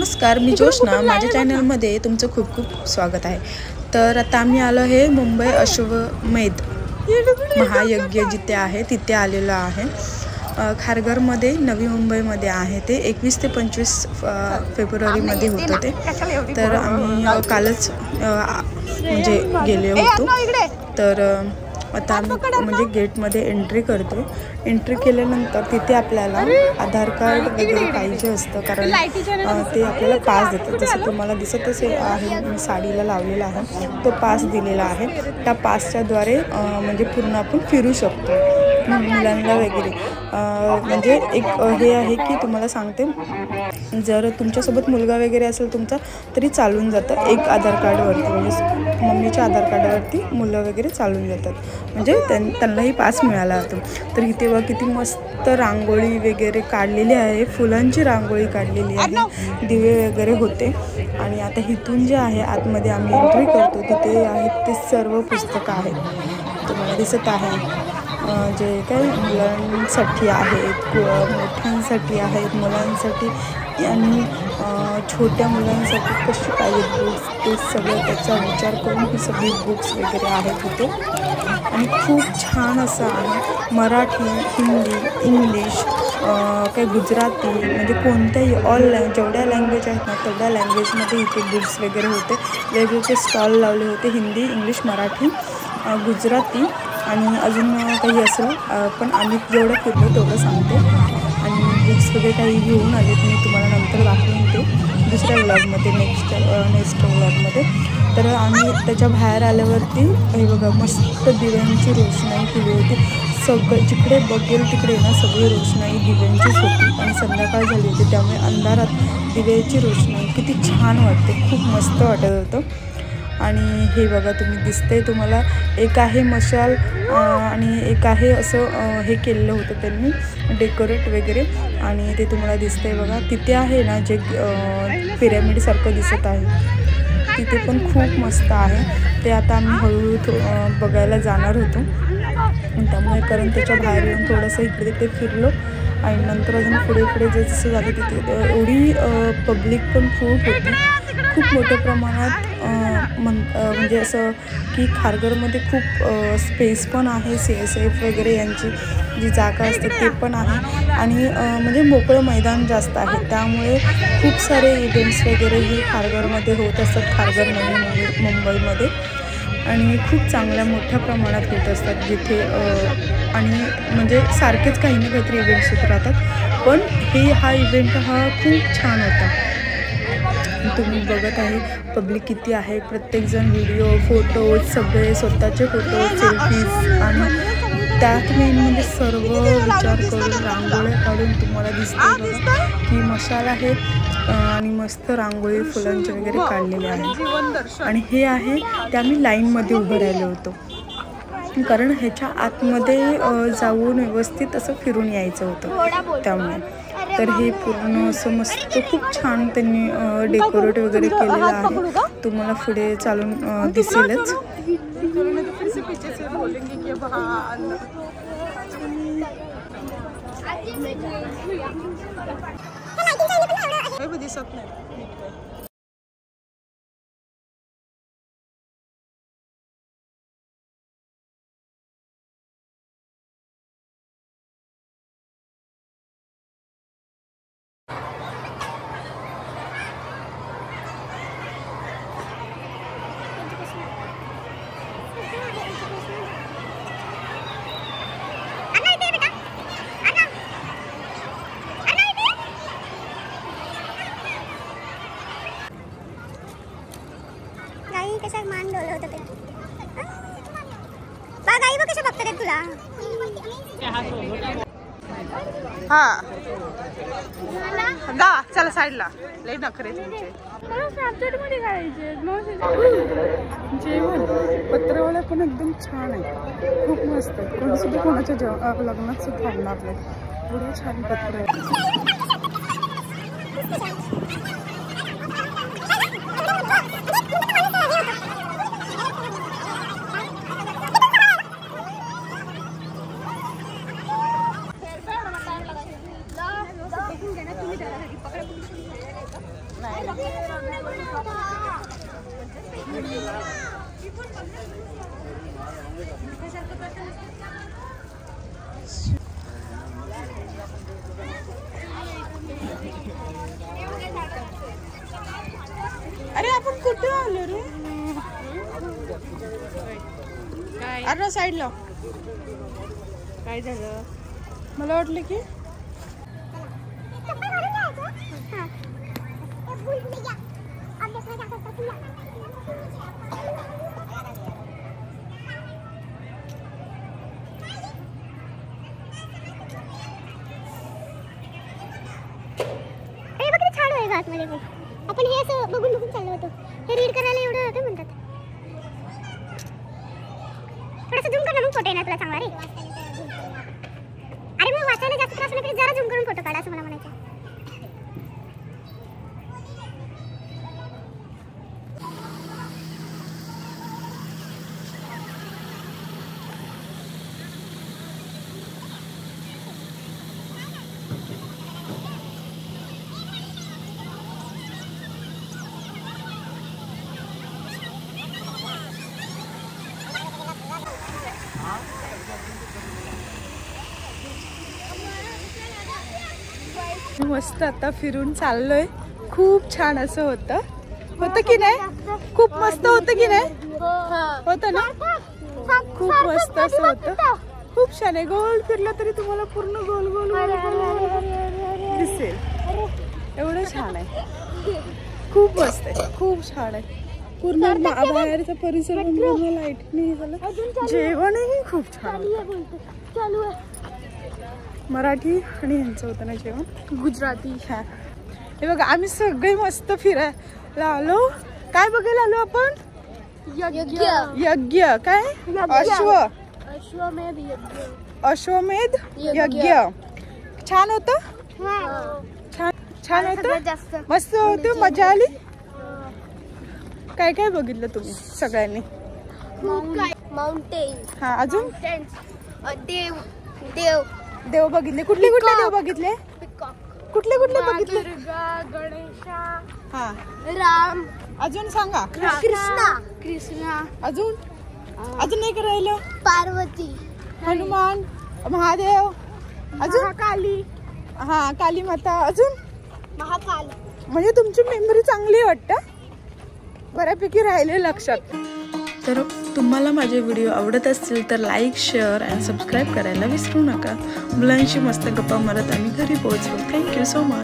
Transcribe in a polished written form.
नमस्कार, मी जोशना. माझ्या चॅनलमध्ये तुमचं खूप खूप स्वागत आहे. तर आता आम्ही आलो आहे मुंबई अश्वमेध महायज्ञ जिथे आहे तिथे आलेलो आहे. खारघरमध्ये नवी मुंबईमध्ये आहे. ते 21 ते 25 फेब्रुवारीमध्ये होतं ते. तर आम्ही कालच म्हणजे गेले होतो. तर आता आम्ही म्हणजे गेटमध्ये एंट्री करतो. एंट्री केल्यानंतर तिथे आपल्याला आधार कार्ड वगैरे पाहिजे असतं, कारण ते आपल्याला पास देतात. जसं तुम्हाला दिसतच आहे, मी साडीला लावलेला आहे तो पास दिलेला आहे. त्या पासच्याद्वारे म्हणजे पूर्ण आपण फिरू शकतो मुलांना वगैरे. म्हणजे एक हे आहे की तुम्हाला सांगते, जर तुमच्यासोबत मुलगा वगैरे असेल तुमचा तरी चालून जातं. एक आधार कार्डवरती म्हणजे मम्मीच्या आधार कार्डावरती मुलं वगैरे चालून जातात, म्हणजे त्यांनाही पास मिळाला होता. तर इथे बघ किती मस्त रांगोळी वगैरे काढलेली आहे, फुलांची रांगोळी काढलेली आहे, दिवे वगैरे होते. आणि आता इथून जे आहे आतमध्ये आम्ही एंट्री करतो, तिथे आहेत ते सर्व पुस्तकं आहेत तुम्हाला दिसत आहे. जे काय मुलांसाठी आहेत, मोठ्यांसाठी आहेत, मुलांसाठी आणि छोट्या मुलांसाठी कशी पाहिजे बुक्स ते सगळं त्याचा विचार करून ही सगळी बुक्स वगैरे आहेत तिथे. आणि खूप छान असं आहे. मराठी, हिंदी, इंग्लिश, काही गुजराती, म्हणजे कोणत्याही जेवढ्या लँग्वेज आहेत ना तेवढ्या लँग्वेजमध्ये इथे बुक्स वगैरे होते. वेगवेगळे स्टॉल लावले होते, हिंदी, इंग्लिश, मराठी, गुजराती आणि अजून काही असेल, पण आम्ही जेवढं फिरलो तेवढं सांगते. आणि बुक्स वगैरे काही घेऊन आले मी तुम्हाला नंतर दाखवून ते दुसऱ्या व्लॉगमध्ये, नेक्स्ट व्लॉगमध्ये. तर आम्ही त्याच्या बाहेर आल्यावरती हे बघा मस्त दिव्यांची रोषणाई केली होती. सगळं जिकडे बघेल तिकडे ना सगळी रोषणाई दिव्यांचीच होती. आणि संध्याकाळ झाली होती त्यामुळे अंधारात दिव्याची रोषणाई किती छान वाटते, खूप मस्त वाटत होतं. आणि हे बघा तुम्ही दिसतंय तुम्हाला, एक आहे मशाल आणि एक आहे असं हे केलेलं होतं त्यांनी डेकोरेट वगैरे. आणि ते तुम्हाला दिसतंय बघा तिथे आहे ना जे पिरॅमिडसारखं दिसत आहे तिथे पण खूप मस्त आहे. ते आता आम्ही हळूहळू बघायला जाणार होतो, त्यामुळे कारण त्याच्या बाहेर येऊन थोडंसं इकडे तिकडे फिरलो. आणि नंतर अजून पुढे जसं झालं तिथे एवढी पब्लिक पण खूप होती, खूप मोठ्या प्रमाणात. म्हणजे असं की खारघरमध्ये खूप स्पेस पण आहे, CSF वगैरे यांची जी जागा असते ते पण आहे. आणि म्हणजे मोकळं मैदान जास्त आहे, त्यामुळे खूप सारे इव्हेंट्स वगैरे हे खारघरमध्ये होत असतात, खारघरमध्ये मुंबईमध्ये. आणि खूप चांगल्या मोठ्या प्रमाणात होत असतात जिथे. आणि म्हणजे सारखेच काही ना काहीतरी इव्हेंट्स होत राहतात. पण हा इव्हेंट हा खूप छान होता. तुम्ही बघत आहे पब्लिक किती आहे, प्रत्येकजण व्हिडिओ, फोटोज, सगळे स्वतःचे फोटो, सेल्फीज. आणि त्यात मेन म्हणजे सर्व विचार करून रांगोळ्या काढून तुम्हाला दिसते बघा की मशाल आहे आणि मस्त रांगोळी फुलांचे वगैरे काढलेले आहे. आणि हे आहे ते आम्ही लाईनमध्ये उभं राहिलो होतो, कारण ह्याच्या आतमध्ये जाऊन व्यवस्थित असं फिरून यायचं होतं त्यामुळे. तर हे पूर्ण असं मस्त खूप छान त्यांनी डेकोरेट वगैरे केलेलं आहे, तुम्हाला पुढे चालून दिसेलच. दिसत नाही. कशा मान डोलं होतं ते बघ आई, बघ कशा बघतात तुला. हा दा चला साईडला, लई नखरे तुमचे. स्नॅपचॅटमध्ये काढायचे जेवण. पत्रवाला पण एकदम छान आहे, खूप मस्त. कोणी सुद्धा कोणाच्या लग्नात सुद्धा आणलं आपल्याला, एवढं छान पत्र आहे. अरे आपण कुठे आलो रे? अरे साईडला काय झालं? मला वाटलं की छान आहे आतमध्ये पण आपण हे असं बघून बघून चाललो होतो. हे रीड करायला एवढं होतं म्हणतात. थोडंसं झूम कर ना, मग फोटो येणार तुला चांगला रे. अरे मग वाचायला जास्त त्रास होण्यापेक्षा जरा झूम करून फोटो काढा असं मला म्हणायचं. मस्त आता फिरून चाललोय. खूप छान असं होतं की नाही? खूप मस्त होतं की नाही? होतं ना? खूप मस्त असं होतं. खूप छान आहे. गोल फिरला तरी तुम्हाला पूर्ण गोल गोल दिसेल. एवढं छान आहे. खूप मस्त आहे. खूप छान आहे. पूर्ण बाहेरचा परिसर पूर्ण लाईटनी झालं. जेवणही खूप छान होतं. मराठी आणि ह्यांचं होतं ना जेवण, गुजराती. हा हे बघा, आम्ही सगळे मस्त फिरायला आलो. काय बघायला आलो आपण? यज्ञ. काय? अश्वमेध यज्ञ. छान होतं. छान होतं. मस्त होतं. मजा आली. काय काय बघितलं तुम्ही सगळ्यांनी? माउंटेन. हा अजून देव बघितले. कुठले देव बघितले? कुठले बघितले? गणेशा, हा. राम. अजून सांगा. कृष्णा. अजून एक राहिलं. पार्वती. हनुमान, महादेव. अजून काली. हा काली माता. अजून महाकाल. म्हणजे तुमची मेमरी चांगली वाटतं. बऱ्यापैकी राहिले लक्षात. तर तुम्हाला माझे व्हिडिओ आवडत असतील तर लाईक, शेअर आणि सबस्क्राईब करायला विसरू नका. मुलांशी मस्त गप्पा मारत आम्ही घरी पोहोचलो. Thank you so much.